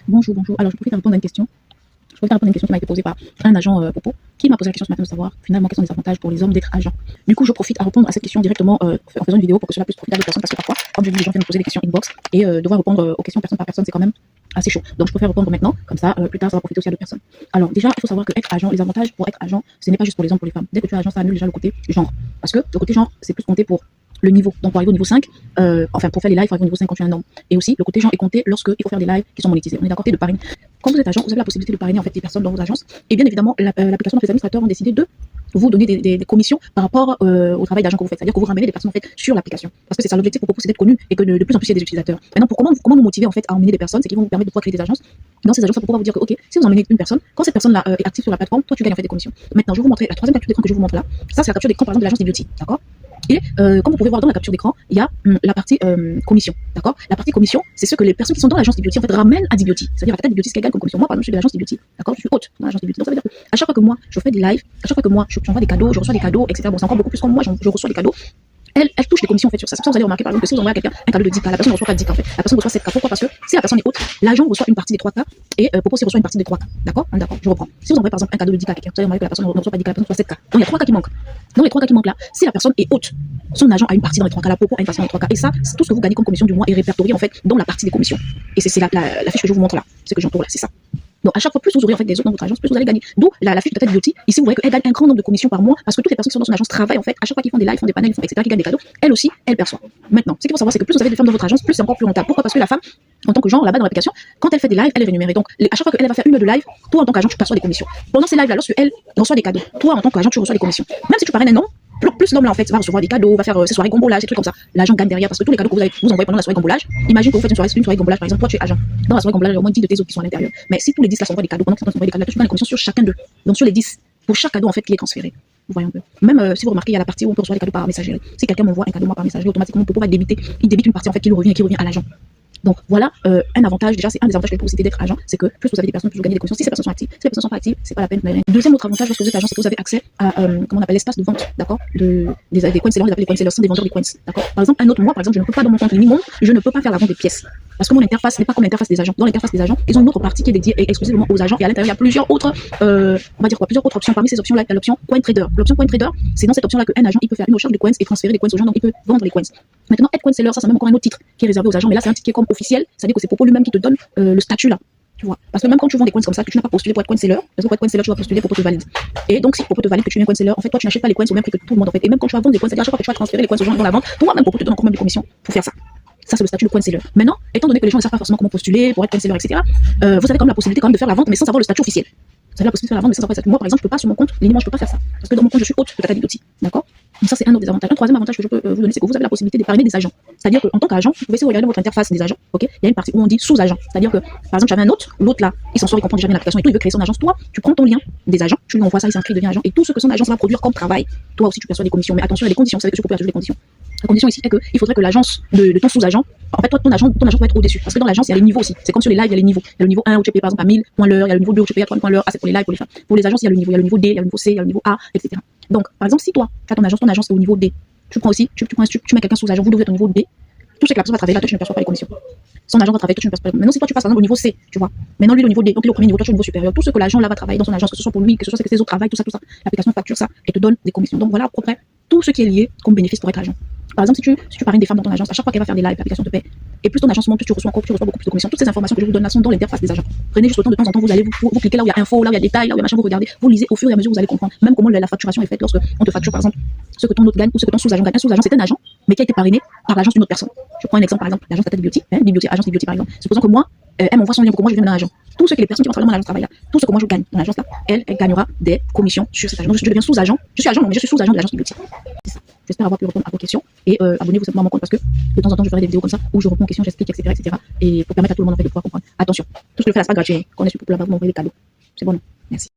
Bonjour, bonjour. Alors, je profite à répondre à une question. Je profite à répondre à une question qui m'a été posée par un agent Popo qui m'a posé la question ce matin de savoir finalement quels sont les avantages pour les hommes d'être agents. Du coup, je profite à répondre à cette question directement en faisant une vidéo pour que cela puisse profiter à d'autres personnes parce que parfois, comme je dis, les gens viennent me poser des questions inbox et devoir répondre aux questions personne par personne, c'est quand même assez chaud. Donc, je préfère répondre maintenant, comme ça, plus tard, ça va profiter aussi à d'autres personnes. Alors, déjà, il faut savoir que être agent, les avantages pour être agent, ce n'est pas juste pour les hommes, pour les femmes. Dès que tu es agent, ça annule déjà le côté genre. Parce que le côté genre, c'est plus compté pour le niveau. Donc, pour arriver au niveau 5, enfin, pour faire les lives, il faut arriver au niveau 5 quand tu es un homme. Et aussi, le côté genre est compté lorsque il faut faire des lives qui sont monétisés. On est d'accord, de parrainer. Quand vous êtes agent, vous avez la possibilité de parrainer en fait des personnes dans vos agences. Et bien évidemment, l'application, les administrateurs ont décidé de vous donner des commissions par rapport au travail d'agent que vous faites. C'est-à-dire que vous ramenez des personnes en fait sur l'application. Parce que c'est ça l'objectif pour vous, c'est d'être connu et que de plus en plus il y a des utilisateurs. Maintenant, pour comment nous motiver en fait à emmener des personnes, c'est qu'ils vont vous permettre de pouvoir créer des agences. Dans ces agences, pour pouvoir vous dire que ok, si vous emmenez une personne, quand cette personne-là est active sur la plateforme, toi tu gagnes en fait des commissions. Maintenant, je vais vous montrer la troisième capture d'écran que je vous montre là. Ça, c'est la capture d'écran par exemple de l'agence des beauty, d'accord? Et comme vous pouvez voir dans la capture d'écran, il y a la partie commission, d'accord? La partie commission, c'est ce que les personnes qui sont dans l'agence d'Ibeauty en fait ramènent à d'Ibeauty. C'est-à-dire à d'Ibeauty, ce qu'elles gagnent comme commission. Moi, par exemple, je suis de l'agence d'Ibeauty, d'accord? Je suis haute dans l'agence d'Ibeauty. Donc ça veut dire que à chaque fois que moi je fais des lives, à chaque fois que moi j'envoie des cadeaux, je reçois des cadeaux, etc. Bon, c'est encore beaucoup plus comme moi, je reçois des cadeaux. Elle touche des commissions en fait sur ça. C'est pour ça que vous allez remarquer par exemple que si vous envoyez à quelqu'un un cadeau de 10K, la personne ne reçoit pas 10K en fait. La personne reçoit 7K. Pourquoi? Parce que si la personne est haute, l'agent reçoit une partie des 3K et Popo aussi reçoit une partie des 3K. D'accord? D'accord, je reprends. Si vous envoyez par exemple un cadeau de 10K à quelqu'un, vous allez remarquer que la personne ne reçoit pas 10K, la personne reçoit 7K. Donc il y a 3K qui manquent. Dans les 3K qui manquent là, si la personne est haute, son agent a une partie dans les 3K, la Popo a une partie dans les 3K. Et ça, tout ce que vous gagnez comme commission du mois est répertorié en fait dans la partie des commissions. Et c'est la fiche que je vous montre là. C'est que j'entoure là, c'est ça. Donc à chaque fois, plus vous aurez en fait des autres dans votre agence, plus vous allez gagner. D'où la fiche de tête beauty. Ici, vous voyez qu'elle gagne un grand nombre de commissions par mois parce que toutes les personnes qui sont dans son agence travaillent en fait. À chaque fois qu'ils font des lives, font des panels, etc., qui gagnent des cadeaux, elle aussi, elle perçoit. Maintenant, ce qu'il faut savoir, c'est que plus vous avez de femmes dans votre agence, plus c'est encore plus rentable. Pourquoi? Parce que la femme, en tant que genre là-bas dans l'application, quand elle fait des lives, elle est rémunérée. Donc à chaque fois qu'elle va faire une de live, toi en tant qu'agent, tu perçois des commissions. Pendant ces lives là, lorsque elle reçoit des cadeaux, toi en tant qu'agent, tu reçois des commissions. Même si tu parraines un nom, plus l'homme là en fait va recevoir des cadeaux, va faire ses soirées gombolage, des trucs comme ça. L'agent gagne derrière parce que tous les cadeaux que vous envoyez pendant la soirée gombolage, imagine que vous faites une soirée gombolage par exemple, toi tu es agent. Dans la soirée gombolage, il y a au moins 10 de tes autres qui sont à l'intérieur. Mais si tous les 10 là s'envoient des cadeaux, pendant que certains s'envoient des cadeaux, tu gagnes une commission sur chacun d'eux. Donc sur les 10, pour chaque cadeau en fait qui est transféré. Vous voyez un peu. Même si vous remarquez, il y a la partie où on peut recevoir des cadeaux par messagerie. Si quelqu'un m'envoie un cadeau moi par messagerie, automatiquement Popo va débiter, il débite une partie en fait qui lui revient et qui revient à l'agent. Donc voilà un avantage, déjà c'est un des avantages que vous citez d'être agent, c'est que plus vous avez des personnes, plus vous gagnez des commissions. Si ces personnes sont actives, si les personnes sont pas actives, c'est pas la peine. Deuxième autre avantage lorsque vous êtes agent, c'est que vous avez accès à comment on appelle l'espace de vente, d'accord, des coins sellers, on appelle les coins sellers, ce sont des vendeurs des coins, d'accord. Par exemple, un autre mois, par exemple, je ne peux pas dans mon compte Minimum, je ne peux pas faire la vente des pièces. Parce que mon interface n'est pas comme l'interface des agents. Dans l'interface des agents, ils ont une autre partie qui est dédiée exclusivement aux agents et à l'intérieur il y a plusieurs autres, on va dire quoi, plusieurs autres options. Parmi ces options là, il y a l'option Coin Trader. L'option Coin Trader, c'est dans cette option là qu'un agent il peut faire une recherche de coins et transférer les coins aux gens, donc il peut vendre les coins. Maintenant, être coin seller, ça c'est même encore un autre titre qui est réservé aux agents, mais là c'est un titre qui est comme officiel, c'est-à-dire que c'est Popo lui-même qui te donne le statut là. Tu vois, parce que même quand tu vends des coins comme ça, que tu n'as pas postulé pour être coin seller, parce que pour être coin seller, tu vas postuler pour Popo te valide. Et donc si Popo te valide que tu es un coin seller, en fait toi tu n'achètes pas les coins au même prix que tout le monde en fait. Et même quand tu vas vendre des coins, c'est-à-dire à chaque fois que tu vas transférer les coins aux gens dans la vente, toi-même Popo te donne encore même des commissions pour faire ça. Ça c'est le statut de coin seller. Maintenant, étant donné que les gens ne savent pas forcément comment postuler pour être coin seller, etc., vous avez quand même la possibilité quand même de faire la vente, mais sans avoir le statut officiel. Vous avez la possibilité de faire la vente, mais sans avoir le statut. Moi par exemple, je peux pas sur mon compte, Minimum, je peux pas faire ça, parce que dans mon compte je suis haute de d'Ibeauty, d'accord. Donc ça c'est un autre des avantages. Un troisième avantage que je peux vous donner, c'est que vous avez la possibilité de parrainer des agents. C'est-à-dire qu'en tant qu'agent, vous pouvez essayer de regarder votre interface des agents, ok. Il y a une partie où on dit sous-agent, c'est-à-dire que par exemple j'avais un autre, l'autre là, il s'en sort, il comprend déjà bien l'application et tout, il veut créer son agence. Toi, tu prends ton lien des agents, tu lui envoies ça, il s'inscrit, devient agent, et tout ce que son agence va produire comme travail, toi aussi tu perçois des commissions. Mais attention, il y a des conditions, vous savez que je peux faire toujours les conditions. La condition ici est qu'il faudrait que l'agence de ton sous-agent, en fait, toi, ton agent doit être au-dessus. Parce que dans l'agence, il y a les niveaux aussi. C'est comme sur les lives, il y a les niveaux. Il y a le niveau 1 où tu payes par exemple à 1000 points l'heure, il y a le niveau 2 où tu payes à 30 points l'heure, c'est pour les lives, pour les femmes. Pour les agences, il y a le niveau D, il y a le niveau C, il y a le niveau A, etc. Donc, par exemple, si toi, tu as ton agence est au niveau D, tu prends aussi, tu mets quelqu'un sous-agent, vous devez être au niveau D, tout ce que la personne va travailler là, toi, tu ne perçois pas les commissions. Son agent va travailler, toi, tu ne perçois pas les commissions. Maintenant, si toi, tu passes par exemple au niveau C, tu vois. Maintenant, lui, au niveau D, donc il est au premier niveau, toi, tu es au niveau supérieur. Tout ce que l'agent là va travailler dans son agence, que ce soit pour lui, que ce soit que ses autres travails, tout ça, l'application facture ça et te donne des commissions. Donc voilà à peu près tout ce qui est lié comme bénéfice pour être agent. Par exemple, si tu parraines des femmes dans ton agence, à chaque fois qu'elle va faire des lives, l'application te paie. Et plus ton agence monte, plus tu reçois beaucoup plus de commissions. Toutes ces informations que je vous donne là sont dans l'interface des agents. Prenez juste le temps de temps en temps, vous allez vous cliquez là où il y a info, là où il y a détails, là où il y a machin, vous regardez, vous lisez au fur et à mesure, vous allez comprendre. Même comment la facturation est faite lorsque on te facture par exemple ce que ton autre gagne ou ce que ton sous-agent gagne. Un sous-agent, c'est un agent, mais qui a été parrainé par l'agence d'une autre personne. Je prends un exemple par exemple, l'agence Tata Beauty, agence Beauty par exemple. Supposons que moi, elle m'envoie son lien pour que moi je vienne dans l'agent. Tout ce que les personnes qui vont travailler dans l'agence travaillent là, tout ce que moi je gagne dans l'agence là, elle gagnera des commissions sur cette agence. Donc je deviens sous-agent, je suis agent, mais je suis sous-agent de l'agence Beauty. C'est ça. J'espère avoir pu répondre à vos questions et abonnez-vous simplement à mon compte parce que de temps en temps je ferai des vidéos comme ça où je réponds aux questions, j'explique, etc. Et pour permettre à tout le monde en fait de pouvoir comprendre. Attention, tout ce que je fais là c'est pas gratuit. Quand on est sur Popo là-bas, vous m'envoyez des cadeaux. C'est bon, non? Merci.